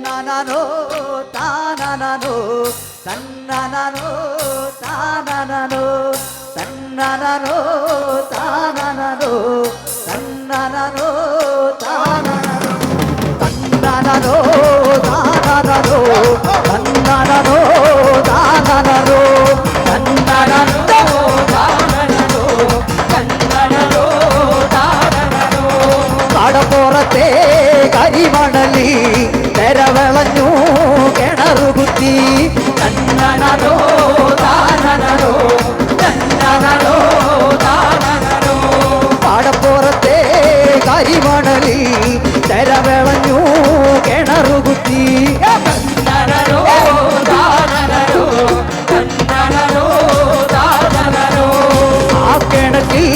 തന്നനോ താനനോ തന്നനോ താനനോ തന്നനോ താനനോ തന്നനോ താനനോ തന്നനോ താനനോ തന്നനോ താനനോ തന്നനോ താനനോ തന്നനോ താനനോ കടപ്പുറത്തെ കരിമണലി തെരവളഞ്ഞു കിണറുകുത്തി തന്നനോ താനനോ തന്നനോ താനനോ കടപ്പുറത്തെ കരിമണലി തെരവളഞ്ഞു കിണറുകുത്തി തന്നനോ താനനോ തന്നനോ താനനോ ആ കിണറ്റിൽ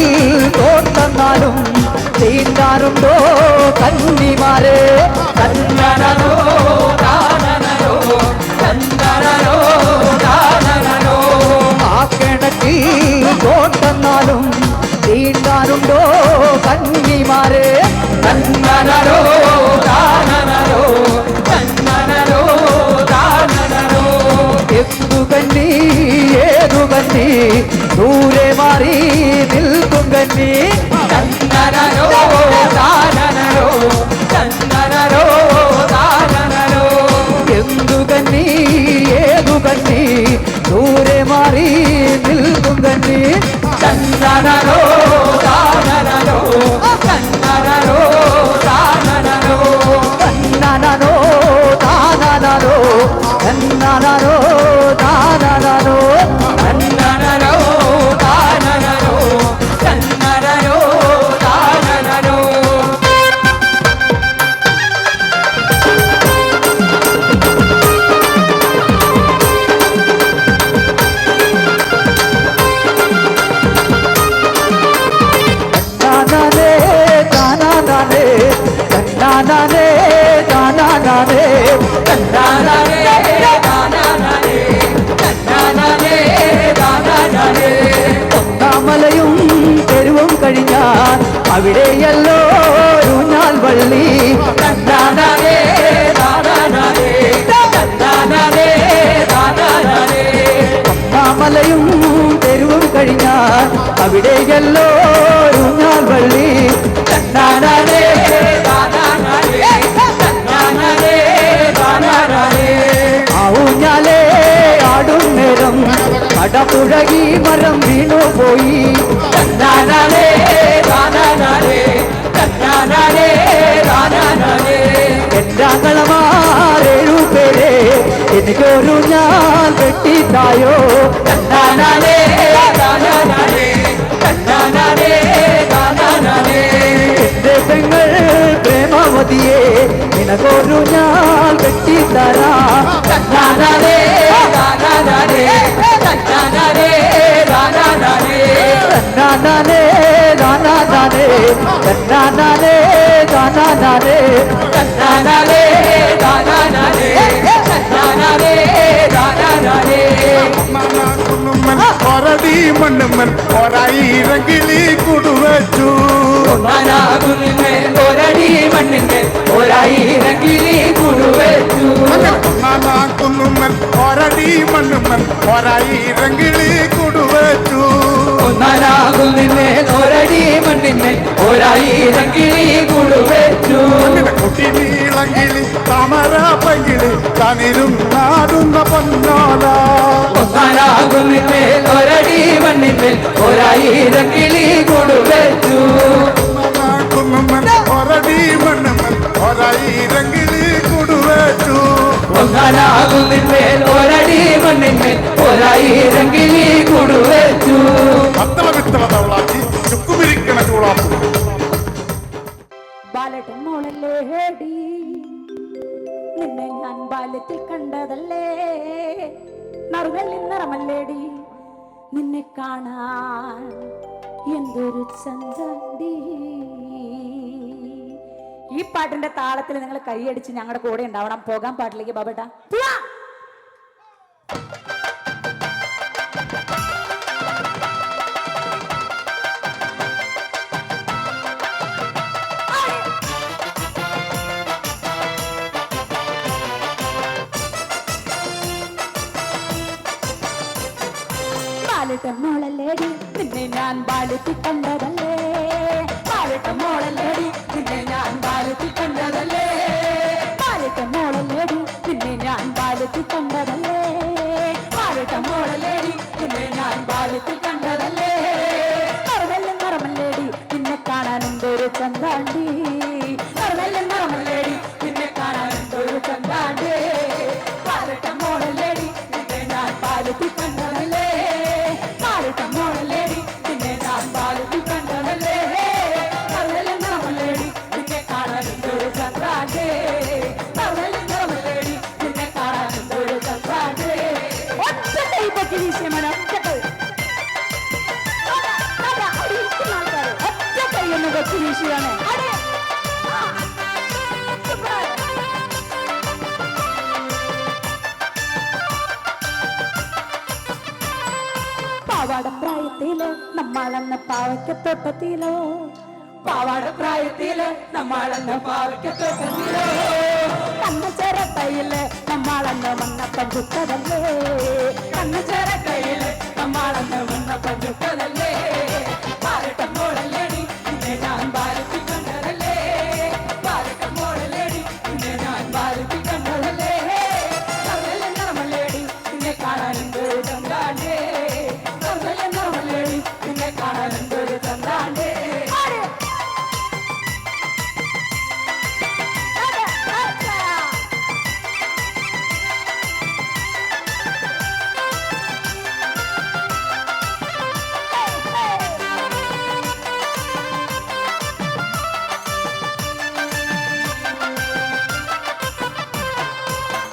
തോട്ടെന്നാലും തീണ്ടാറുണ്ടോ കന്നിമാരെ തന്നനോ താനനോ തന്നനോ താനനോ ആ കിണറ്റിൽ തോട്ടെന്നാലും തീണ്ടാറുണ്ടോ കന്നിമാരെ തന്നനോ താനനോ തന്നനോ താനനോ എന്തു കന്നി ഏതു കന്നി ദൂരെ മാറി നിൽക്കും കന്നി തന്നനോ താനനോ തന്നനോ താനനോ എന്തു കന്നി ഏതു കന്നി ദൂരെ മാറി നിൽക്കും കന്നി തന്നനോ താനനോ തന്നനോ താനനോ തന്നനോ താനനോ തന്നനോ താനനോ തന്നനോ താനനോ തന്നനോ താനനോ തന്നാനേ തന്നാനേ തന്നാനേ തന്നാനേ തന്നാനേ തന്നാനേ ഒന്നാമലയും തെരുവും കഴിഞ്ഞാൽ അവിടെയല്ലോ ഊഞ്ഞാൽ വള്ളി തന്നാനേ തന്നാനേ തന്നാനേ തന്നാനേ ഒന്നാമലയും തെരുവും കഴിഞ്ഞാൽ അവിടെയല്ലോ ഊഞ്ഞാൽ വള്ളി തന്നാനേ ഊഞ്ഞാലേ ആടും നേരം കടപുഴകി മരം വീണു പോയി തന്നാനേ താനനേ തന്നാനേ താനനേ എൻ്റെകളമാരേഴു പേരെ എനിക്കൊരു ഞാൻ വെട്ടിത്തായോ തന്നാനേ താനനേ തന്നാനേ താനനേ എന്റെ പെങ്ങൾ പ്രേമവതിയെ നിനക്കൊരു ഞാൻ വെട്ടിത്തരാ തന്നാനേ താനനേ തന്നാനേ താനനേ തന്നാനേ താനനേ തന്നാനേ താനനേ തന്നാനേ താനനേ തന്നാനേ താനനേ ഒരടി മണ്ണുമ്മൻ ഒരായിരങ്കിളി കുടുവച്ചു ഒരടി മണ്ണിന്റെ ഒരായിരങ്കിളി കുടുവച്ചു കുന്നുമ്മൻ ഒരടി മണ്ണുമ്മൻ ഒരായിരങ്കിളി കുടുവച്ചു ഒരടി മണ്ണിന്റെ ഒരായിരങ്കിളി കുടുവച്ചു കുട്ടി നീളങ്കിളി താമര പങ്കിളി തനിരുന്നാടുന്ന പൊന്നോല ഒരടി മണ്ണിന്റെ ഒരായിരങ്കിളി കുടുവച്ചു കുന്നുമ്മൻ ഒരടി മണ്ണുമ്മൻ ഒരായിരങ്കിളി കുടുവച്ചു ഒരടി മണ്ണിന്മേൽ ഒരായിരങ്കിളി കുടുവച്ചു അത്തള വിത്തള തവളാക്കി ചുക്കുമിരിക്കണ ചൂളാപ്പു ബാലട്ടൻ മോളല്ലേ ഹേടി നിന്നെ ഞാൻ ബാല്യത്തിൽ കണ്ടതല്ലേ നറുകളിൽ നിറമല്ലേടി നിന്നെ കാണാൻ എന്തൊരു ചന്തടി. ഈ പാട്ടിന്റെ താളത്തിൽ നിങ്ങൾ കൈയടിച്ച് ഞങ്ങളുടെ കൂടെ ഉണ്ടാവണം. പോകാൻ പാട്ടിലേക്ക് ബാബേട്ടാ. പാലിട്ട മോളല്ലേടി നിന്നെ ഞാൻ ബാലത്തിൽ കണ്ടതല്ലേ പാലിട്ട മോളല്ലേടി നിന്നെ ഞാൻ ബാലത്തിൽ കണ്ടതല്ലേ പാലിട്ട മോളല്ലേടി നിന്നെ ഞാൻ ബാലത്തിൽ കണ്ടതല്ലേ പാലിട്ട മോളല്ലേടി നിന്നെ ഞാൻ ബാലത്തിൽ കണ്ടതല്ലേ നിറമല്ലേ നിറമല്ലേടി നിന്നെ കാണാൻ എന്തൊരു ചന്താണ്ടി നിറമല്ലേ നിറമല്ലേടി നിന്നെ കാണാൻ എന്തൊരു ചന്താണ്ടി പാലിട്ട മോളല്ലേടി നിന്നെ ഞാൻ ബാലത്തിൽ കണ്ടതല്ലേ പാലിട്ട മോളല്ലേടി നിന്നെ ഞാൻ ബാലത്തിൽ കണ്ടതല്ലേ നിറമല്ലേ നിറമല്ലേടി നിന്നെ കാണാൻ എന്തൊരു ചന്താണ്ടി നിറമല്ലേ നിറമല്ലേടി നിന്നെ കാണാൻ എന്തൊരു ചന്താണ്ടി ഒറ്റ കൈപ്പൊക്കി വീശിയമന ഒറ്റ കൈ ഒറ്റ കൈയൊന്ന് കൊച്ചു വീശിയാണ് പാവാടപ്രായത്തില് നമ്മളെന്ന പാവയ്ക്കത്തോട്ടത്തിലോ പാവാടപ്രായത്തില് നമ്മളെന്ന പാവയ്ക്കത്തോട്ടത്തിലോ കണ്ണ ചേരക്കയില് നമ്മളെന്ന് വന്നപ്പം ചുട്ടതല്ലേ കണ്ണ ചേരക്കയില് നമ്മളെന്ന് വന്നപ്പം ചുട്ടതല്ലേ പാലട്ട മോളല്ലേടി നിന്നെ ഞാൻ ഭാരത്തിൽ കണ്ടതല്ലേ പാലട്ട മോളല്ലേടി നിന്നെ ഞാൻ ഭാരത്തിൽ കണ്ടതല്ലേ കർമ്മല്ലേ നിറമല്ലേടി നിന്നെ കാണാൻ എന്തൊരു ചന്താണ്ടേ കർമ്മല്ലേ നിറമല്ലേടി നിന്നെ കാണാൻ എന്തൊരു ചന്താണ്ടേ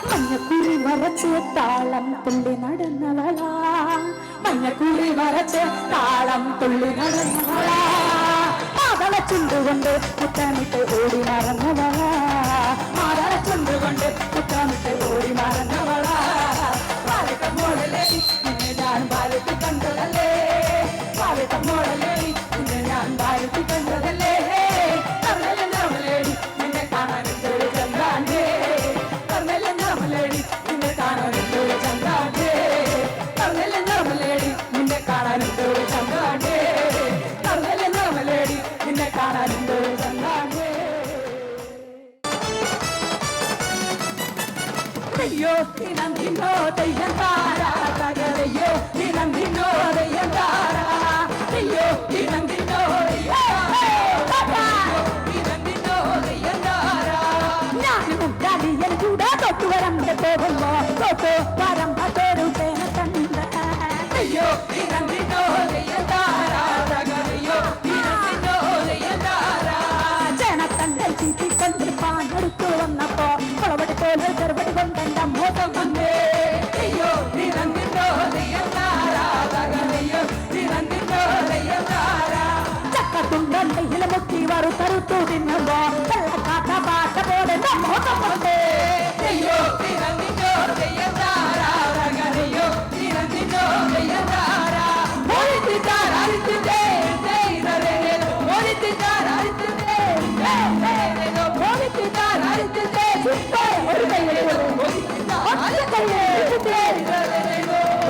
മഞ്ഞക്കുറി വരച്ച് താളം തുള്ളി നടന്നവളാ മഞ്ഞക്കുറി വരച്ച് താളം തുള്ളി നടന്നവളാ മാതള ചുണ്ടുകൊണ്ട് മുത്തമിട്ട് ഓടി മറന്നവളാ മാതള ചുണ്ടുകൊണ്ട് മുത്തമിട്ട് ഓടി മറന്നവളാ പാലട്ട മോളല്ലേടി നിന്നെ ഞാൻ ബാലത്തിൽ കണ്ടതല്ലേ പാലട്ട മോളല്ലേടി നിന്നെ ഞാൻ ബാലത്തിൽ കണ്ടതല്ലേ കർമ്മല്ലേ നിറമല്ലേടി നിന്നെ കാണാൻ എന്തൊരു ചന്താണ്ടേ കർമ്മല്ലേ നിറമല്ലേടി നിന്നെ കാണാൻ എന്തൊരു ചന്താണ്ടേ കർമ്മല്ലേ നിറമല്ലേടി നിന്നെ കാണാൻ എന്തൊരു ചന്താണ്ടേ കർമ്മല്ലേ നിറമല്ലേടി നിന്നെ കാണാൻ എന്തൊരു ചന്താണ്ടേ അയ്യോ ദിനോ ദയ്യം താരാ തകരയ്യോ ദിനോ ദയ്യം താരാ അയ്യോ ദിനോ ഞാനും ഡാലിയൻ കൂടെ തൊട്ടു വരമ്പ പോകുമ്പോ തൊട്ടു വരമ്പ തോരുട്ടേനെ കണ്ട അയ്യോ ദിനോ ദയ്യം താരാ തകരയ്യോ ദിനോ ദയ്യം താരാ ചേണത്തണ്ടൽ ചീറ്റിക്കൊണ്ട് പാഞ്ഞെടുത്തു വന്നപ്പോ കുളവടി പോലെ ചെറുപടി കൊണ്ടെന്റെ മോശം വന്നേ അയ്യോ ദിനോ ദയ്യം താരാ തകരയ്യോ ദിനോ ദയ്യം താരാ ചക്കത്തുണ്ടയിൽ മുക്കി വറുത്തറുത്തു തിന്നുമ്പോ വെള്ളക്കാട്ട പാട്ട പോലെ മോശം വന്നേ അയ്യോ ദിനോ ദയ്യം താരാ തകരയ്യോ ദിനോ ദയ്യം താരാ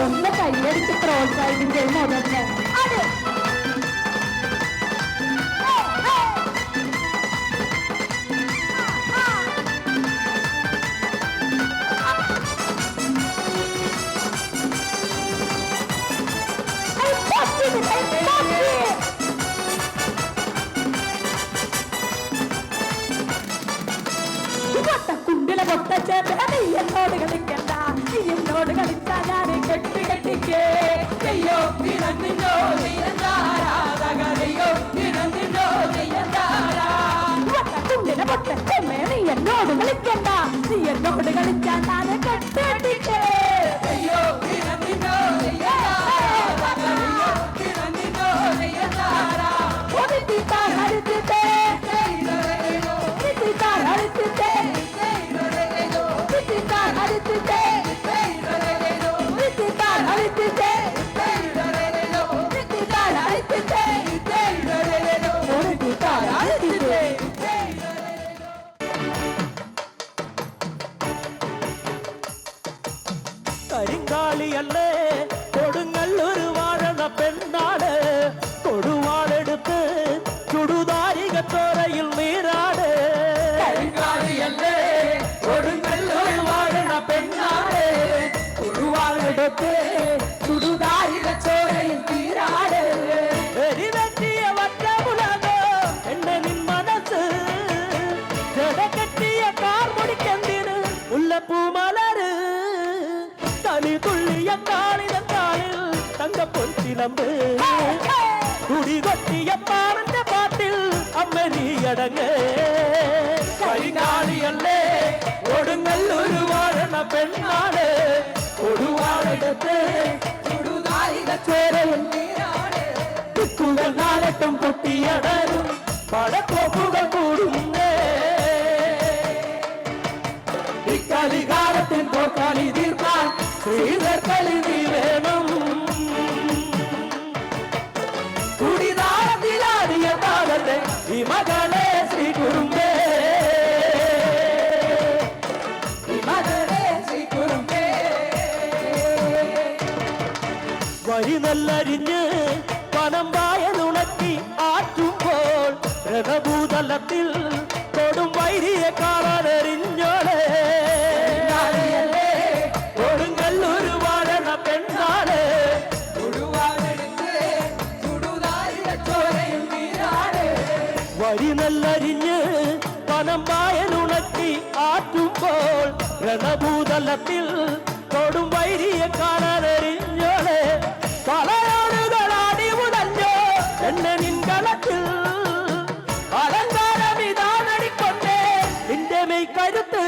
ഒന്ന് കൈയടിച്ച് പ്രോത്സാഹിപ്പിച്ച് മുതലേ അതെ കുണ്ടിലെ പൊട്ടച്ചേർത്ത് നീ എന്നോട് കളിക്കണ്ട നീ എന്നോട് കളിച്ചാ ഞാൻ കെട്ടി കെട്ടിക്കേ അയ്യോ നിന്നോ കുണ്ടിലെ പൊട്ടച്ചേർന്ന് നീ എന്നോട് കളിക്കണ്ട നീ എന്നോട് കളിച്ചാ ഞാൻ കെട്ടി കെട്ടിക്കേ അയ്യോ നിന്നോ കരിങ്കാളിയല്ലേ കൊടുങ്ങല്ലൂർ വാഴ പെണ്ണാട് കൊടുവാളെടുത്ത് ചുടുതാരികത്തോരയിൽ നീരാട് കരിങ്കാളിയല്ലേ കൊടുങ്ങല്ലൂർ വാഴണ പെണ്ണാട് കൊടുവാളെടുത്ത് ചുടുതാരികച്ചോരയിൽ നീരാട് എരിവെട്ടിയ വറ്റമുളക് എന്നെ നിൻ മനസ്സ് ജടകെട്ടിയ കാർമുടിക്കെന്തിന് മുല്ലപ്പൂമലര് തലി തുള്ളിയ കാളിൽ തങ്കപ്പൊൻചിലമ്പ് കുടികൊട്ടിയ പാറന്റെ പാട്ടിൽ അമ്മ നീയടങ്ങ് കരിങ്കാളിയല്ലേ കൊടുങ്ങല്ലൂർ വാഴണ പെണ്ണാട് കൊടുവാളെടുത്ത് ചുടുതാരികച്ചോരയിൽ നീരാട് ദിക്കുകൾ നാലട്ടും പൊട്ടിയടരും പടക്കോപ്പുകൾ കൂടുന്നേ ഇക്കാലികാലത്തിൻ പോർക്കാലി തീർക്കാൻ ശ്രീധർക്കളി നീ വേണം കുടിതാളത്തിലാടിയ താളത്തെ ഈ മകളെ ശ്രീ കുറുമ്പേ ഈ മകളെ ശ്രീ കുറുമ്പേ വഴി നല്ലരിഞ്ഞ് പനം വായനുണക്കി ആറ്റുമ്പോൾ രണഭൂതലത്തിൽ കൊടും വൈരിയെ കാണാനെറിഞ്ഞോളെ കൊടുങ്ങല്ലൂർ വാഴണ പെണ്ണാട് കൊടുവാളെടുത്ത് ചുടുതാരികച്ചോരയിൽ നീരാട് വഴി നല്ലരിഞ്ഞ് പനം വായനുണക്കി ആറ്റുമ്പോൾ രണഭൂതലത്തിൽ കൊടും വൈരിയെ കാണാനെറിഞ്ഞോളെ പലയാളുകളാടി മുടഞ്ഞോ എന്നെ നിൻകളത്തിൽ അലങ്കാരമിതാനടിക്കൊണ്ടേ നിന്റെ മെയ് കരുത്ത്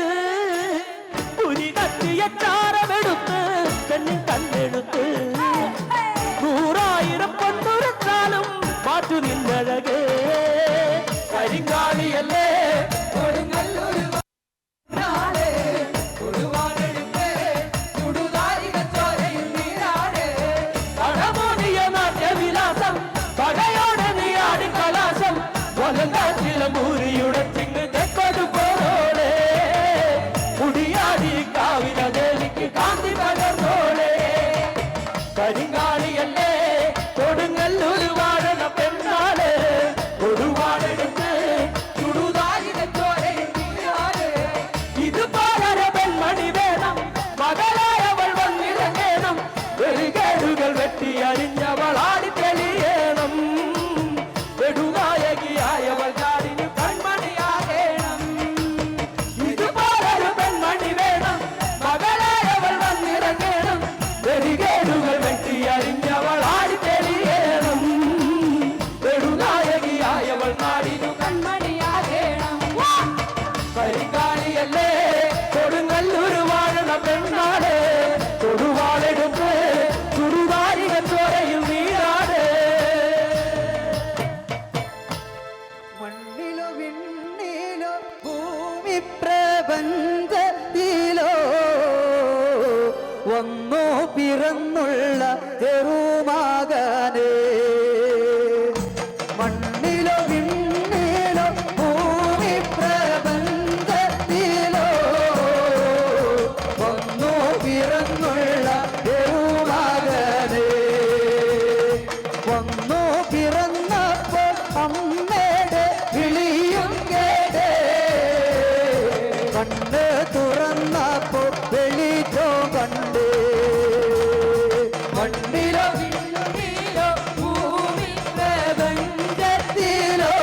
പുരി കത്തിയ ചാരമെടുത്ത് പെണ്ണിൻ കണ്ണെടുത്ത് 100,000 പൊന്നുരച്ചാലും മാറ്റു നിന്നഴക് കരിങ്കാളിയല്ലേ കൊടുങ്ങല്ലൂർ വാഴണ കൊടുവാളെടുത്ത് ചുടുതാരികച്ചോരയിൽ നീരാട് കടമോടിയ നാട്യവിലാസം പകയോടെ നീയാടി കലാശം മൂരിയുടെ ചിങ്ങ് തെക്കോട് പോരോളെ മുടിയാടി കാവില ദേവിക്ക് കാന്തി പകർന്നോളെ കരിങ്കാളിയല്ലേ കൊടുങ്ങല്ലൂർ വാഴണ പെണ്ണാട് കൊടുവാളെടുത്ത് ചുടുതാരികച്ചോരയിൽ നീരാട് ഇത് പാലര പെൺമണി വേണം മകളായവൾ വന്നിറങ്ങണം വെറുകേടുകൾ വെട്ടി അരിഞ്ഞവൾ ആടി തെളിയണം വെടുനായകിയായവൾ ചാടിന് കൺമണിയാകേണം ഇത് പാലര പെൺമണി വേണം മകളായവൾ വന്നിറങ്ങണം വെറുകേടുകൾ വെട്ടി അരിഞ്ഞവൾ ആടി തെളിയണം വെടുനായകിയായവൾ നാടിനു കൺമണിയാകേണം കരിങ്കാളിയല്ലേ കൊടുങ്ങല്ലൂർ വാഴണ പെണ്ണാട് കൊടുവാളെടുത്ത് ചുടുതാരികച്ചോരയിൽ നീരാട് മണ്ണിലോ വിണ്ണിലോ ഭൂമി പ്രപഞ്ചത്തിലോ വന്നു പിറന്നുള്ള ചെറുമകനേ മണ്ണിലോ വിണ്ണിലോ ഭൂമി പ്രപഞ്ചത്തിലോ വന്നു പിറന്നുള്ള ചെറുമകനേ വന്നു പിറന്നപ്പോ അമ്മയുടെ വിളിയും കേട്ടേ കണ്ണ് തുറന്നപ്പോ വെളിച്ചോ കണ്ടേ മണ്ണിലോ വിണ്ണിലോ ഭൂമി പ്രപഞ്ചത്തിലോ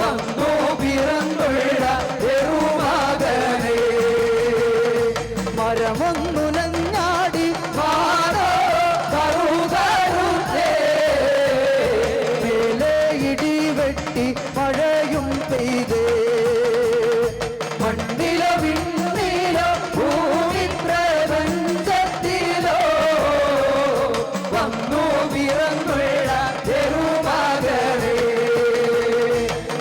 വന്നു പിറന്നുള്ള ചെറുമകനേ മരമൊന്നുലഞ്ഞാടി മാറോ കറുകറുത്തേ മേലെ ഇടി വെട്ടി മഴയും പെയ്തേ മണ്ണിലോ വിണ്ണിലോ ഭൂമി പ്രപഞ്ചത്തിലോ വന്നു പിറന്നുള്ള ചെറുമകനേ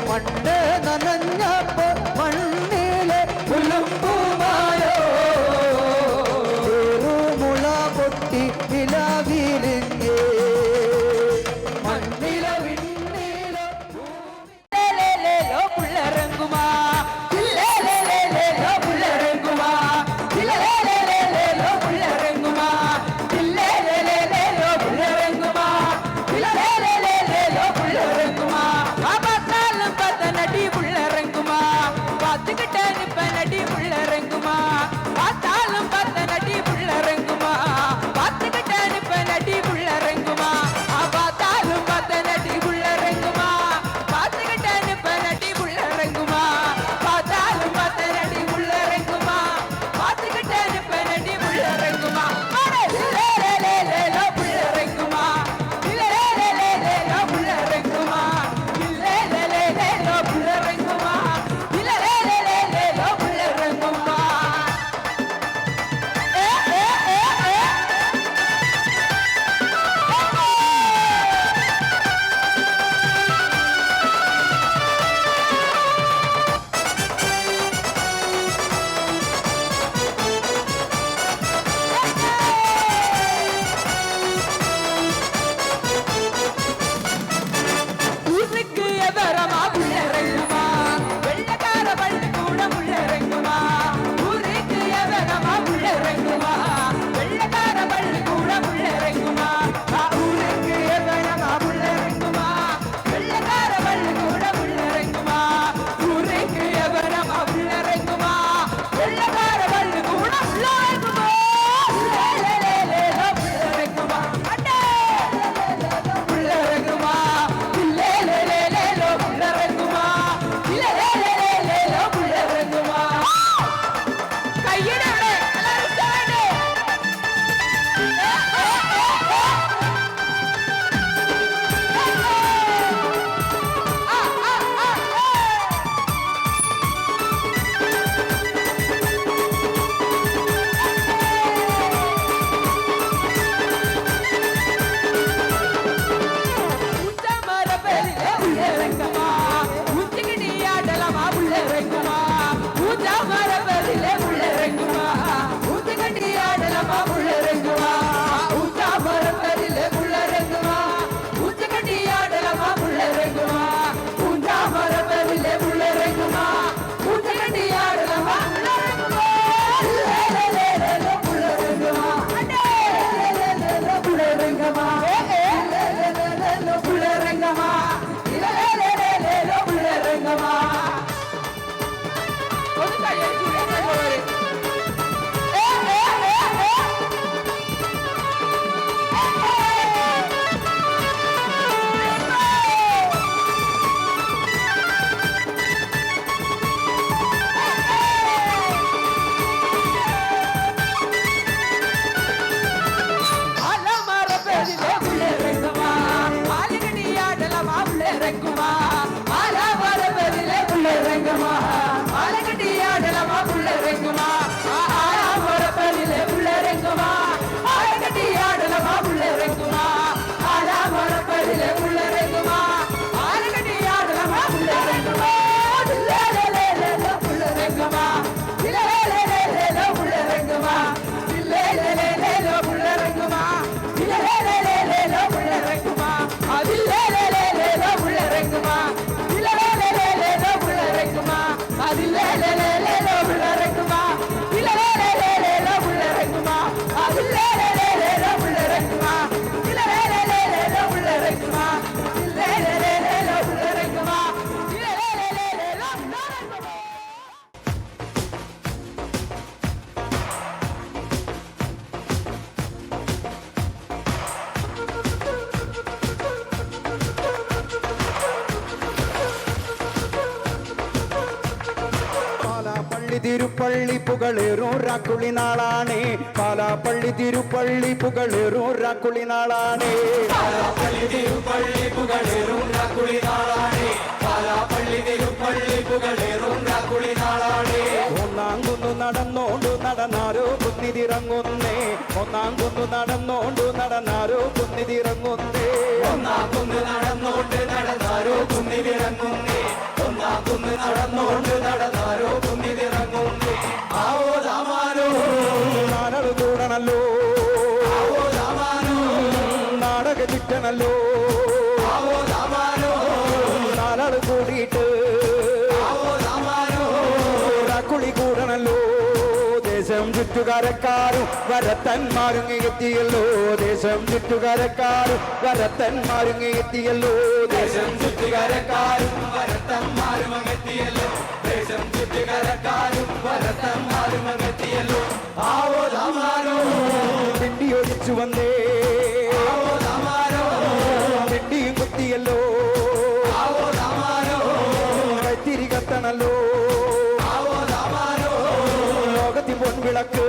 മണ്ണ് നനഞ്ഞപ്പോ മണ്ണിലെ പുലുമ്പുമായോ ചെറുമുള പൊട്ടി നിലാവിലിങ്ങേ മണ്ണിലോ വിണ്ണിലോ പുള്ളറങ്ങുമാ പുള്ളറങ്ങുമാ തിരുപ്പള്ളി പുകളേറും രാക്കുളി നാളാണേ പാലാപ്പള്ളി തിരുപ്പള്ളി പുകളേറും രാക്കുളി നാളാണേ പാലാപ്പള്ളി തിരുപ്പള്ളി പുകളേറും രാക്കുളി നാളാണേ പാലാപ്പള്ളി തിരുപ്പള്ളി പുകളേറും രാക്കുളി നാളാണേ ഒന്നാം കുന്നു നടന്നോണ്ടു നടന്നാരോ കുന്നിതിറങ്ങുന്നേ ഒന്നാം കുന്നു നടന്നോണ്ടു നടന്നാരോ കുന്നിതിറങ്ങുന്നേ ഒന്നാം കുന്ന് നടന്നോണ്ട് നടന്നാരോ കുന്നിലിറങ്ങുന്നേ ഒന്നാം കുന്ന് നടന്നോണ്ട് നടന്നാരോ കുന്നിലിറങ്ങുന്നേ ആവോ ദാമാനോ നാലള് കൂടണല്ലോ ആവോ ദാമാനോ നാടക ചുറ്റണല്ലോ ആവോ ദാമാനോ നാലള് കൂടിയിട്ട് ആവോ ദാമാനോ കുളി കൂടണല്ലോ ദേശം ചുറ്റുകാരക്കാരും വരത്തന്മാരും എത്തിയല്ലോ ദേശം ചുറ്റുകാരക്കാരും വരത്തന്മാരും എത്തിയല്ലോ ദേശം ചുറ്റുകാരക്കാരും വരത്തന്മാരും അങ്ങെത്തിയല്ലോ ദേശം ചുറ്റുകാരക്കാരും വരത്തന്മാരും അങ്ങെത്തിയല്ലോ ആവോ ദാമാനോ പിണ്ടി ഒഴിച്ചു വന്നേ ആവോ ദാമാനോ പിണ്ടിയും കുത്തിയല്ലോ ആവോ ദാമാനോ കത്തിരി കത്തണല്ലോ ആവോ ദാമാനോ ലോകത്തി പൊൻവിളക്ക്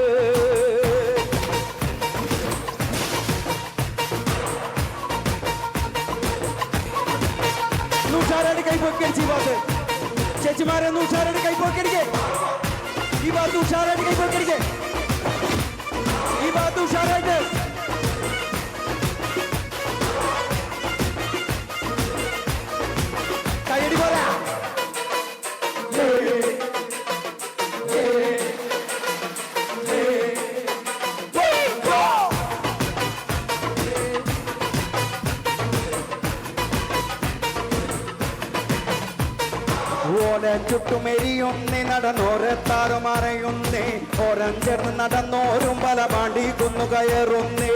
നൂഷാരുടെ കൈ പൊക്കടിച്ച് ഈ ഭാഗത്ത് ചേച്ചിമാരെ നൂഷാരുടെ കൈ പൊക്കടിക്ക് ഈ ഭാഗത്ത് ഉഷാറായിട്ട് കൈ പൊക്കടിക്ക് ഈ ഭാഗത്ത് ഉഷാറായിട്ട് കൈയടി പോരാ ഓല ചുട്ടുമെരിയൊന്നേ നടന്നോരെത്താറു മറയുന്നേ ഓരം ചേർന്ന് നടന്നോരും പല പാണ്ടി കുന്നു കയറുന്നേ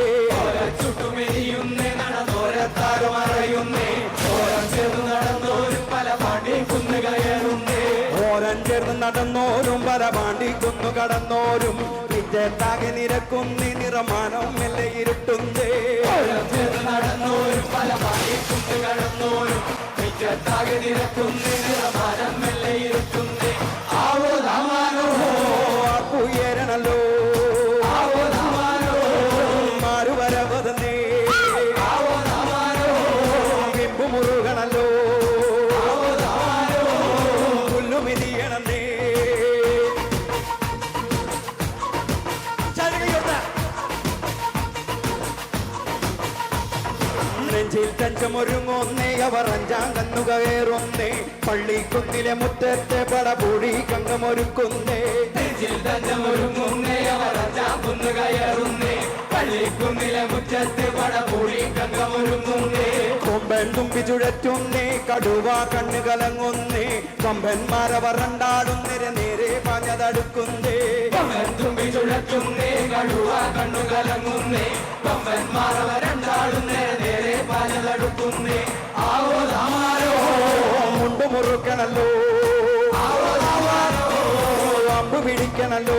ചുട്ടുമെരിയുന്നേ നടന്നോരത്താറ് മറയുന്നേ ഓരം ചേർന്ന് നടന്നോരും പല പാണ്ടി കുന്നു കയറുന്നേ ഓരം ചേർന്ന് നടന്നോരും പല പാണ്ടി കുന്നു കടന്നോരും വിജയത്താകെ നിരക്കുന്നേ നിറമാനം മെല്ലെ ഇരുട്ടുന്നേ ഓരം ചേർന്ന് നടന്നോരും പല പാണ്ടി കുന്നു കടന്നോരും മിറ്റത്താകെ നിരക്കുന്നേ നിറമാനം മെല്ലെ ഇരുത്തുന്നേ ആവോ ദാമാനോ ഉയരണല്ലോ ആവോ ദാമാനോ മാറുവരവതന്നേ ആവോ ദാമാനോ വിമ്പു മുറുകണല്ലോ ആവോ ദാമാനോ പുല്ലുമെതിയണന്നേ നെഞ്ചിൽ തഞ്ചമൊരുങ്ങുന്നേ അവർ അഞ്ചാം കന്നു കയറുന്നേ പള്ളിക്കുന്നിലെ മുറ്റത്തെ പടപൂടി കങ്കമൊരുക്കുന്നേ നെഞ്ചിൽ തഞ്ചമൊരുങ്ങുന്നേ അവർ അഞ്ചാം കുന്നു കയറുന്നേ പള്ളിക്കുന്നിലെ മുറ്റത്തെ പടപൂടി കങ്കമൊരുങ്ങുന്നേ കൊമ്പൻ തുമ്പി ചുഴറ്റുന്നേ കടുവ കണ്ണു കലങ്ങുന്നേ കൊമ്പന്മാരവർ രണ്ടാടുന്നേരെ നേരെ പാഞ്ഞതടുക്കുന്നേ കൊമ്പൻ തുമ്പി ചുഴറ്റുന്നേ കടുവ കണ്ണു കലങ്ങുന്നേ കൊമ്പന്മാരവ രണ്ടാടുന്നേ നേരെ പാഞ്ഞതടുക്കുന്നേ ആവോ ദാമാനോ മുണ്ടു മുറുക്കണല്ലോ ആവോ ദാമാനോ അമ്പു പിടിക്കണല്ലോ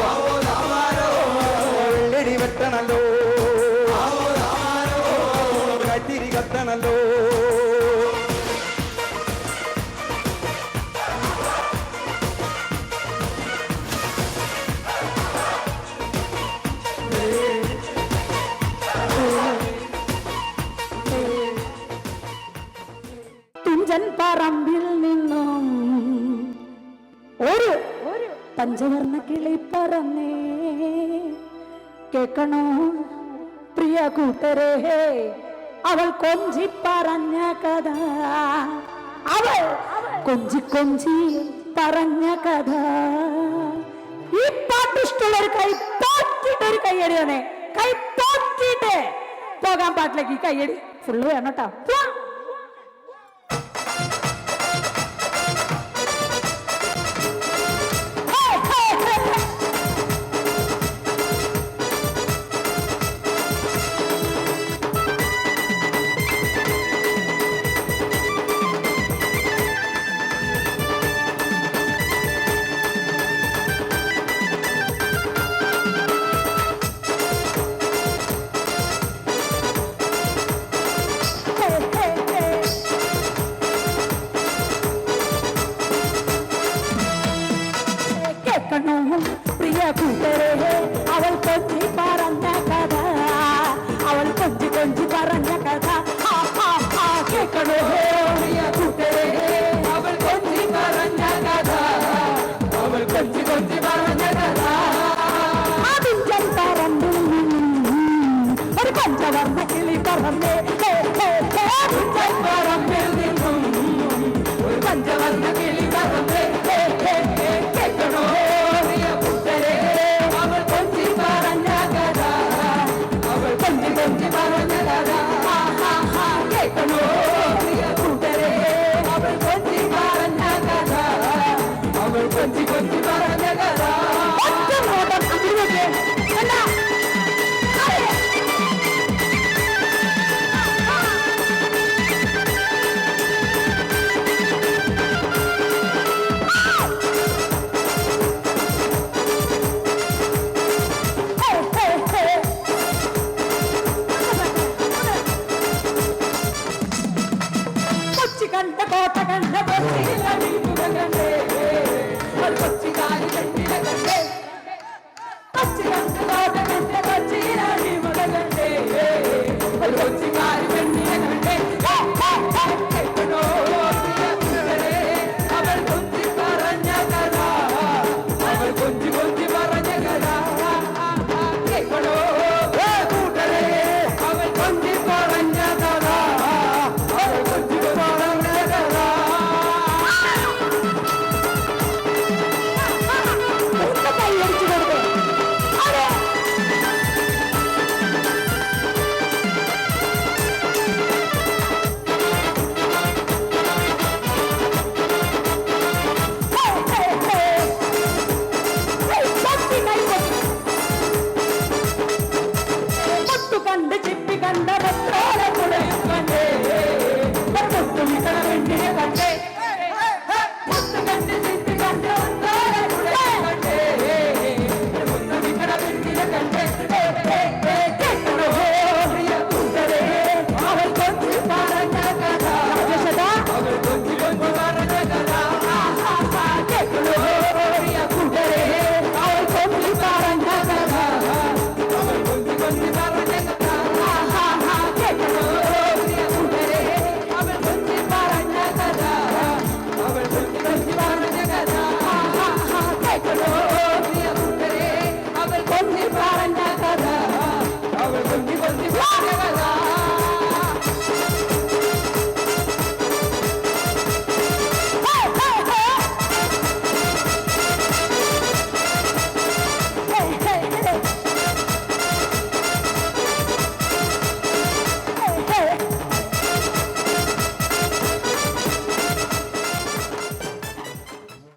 ആവോ ദാമാനോ വെള്ളടി വെട്ടണല്ലോ ആവോ ദാമാനോ കത്തിരി കത്തണല്ലോ തുഞ്ചൻ പറമ്പിൽ നിന്നും ഒരു പഞ്ചവർണ്ണ കിളി പറന്നേ കേൾക്കണോ പ്രിയ കൂട്ടരേ അവൾ കൊഞ്ചി പറഞ്ഞ കഥ അവൾ കൊഞ്ചി കൊഞ്ചി പറഞ്ഞ കഥ ഈ പാട്ട് ഇഷ്ടമുള്ളൊരു കൈ പോക്കിട്ട് ഒരു കൈയടി തന്നെ കൈ പോക്കിട്ട് പോകാൻ പാട്ടിലേക്ക് ഈ കൈയടി ഫുള്ള് വേണം കേട്ടോ hey, hey. കേൾക്കണോ പ്രിയ കൂട്ടരെ അവൾ കൊഞ്ചി പറഞ്ഞ കഥ അവൾ കൊഞ്ചി കൊഞ്ചി പറഞ്ഞ കഥ കേൾക്കണോ പ്രിയ കൂട്ടരെ അവൾ കൊഞ്ചി പറഞ്ഞ കഥ അവൾ കൊഞ്ചി കൊഞ്ചി പറഞ്ഞ കഥ അതിഞ്ചൻ പറമ്പിൽ ഒരു പഞ്ചവർണ്ണ കിളി പറന്നേ പറമ്പ്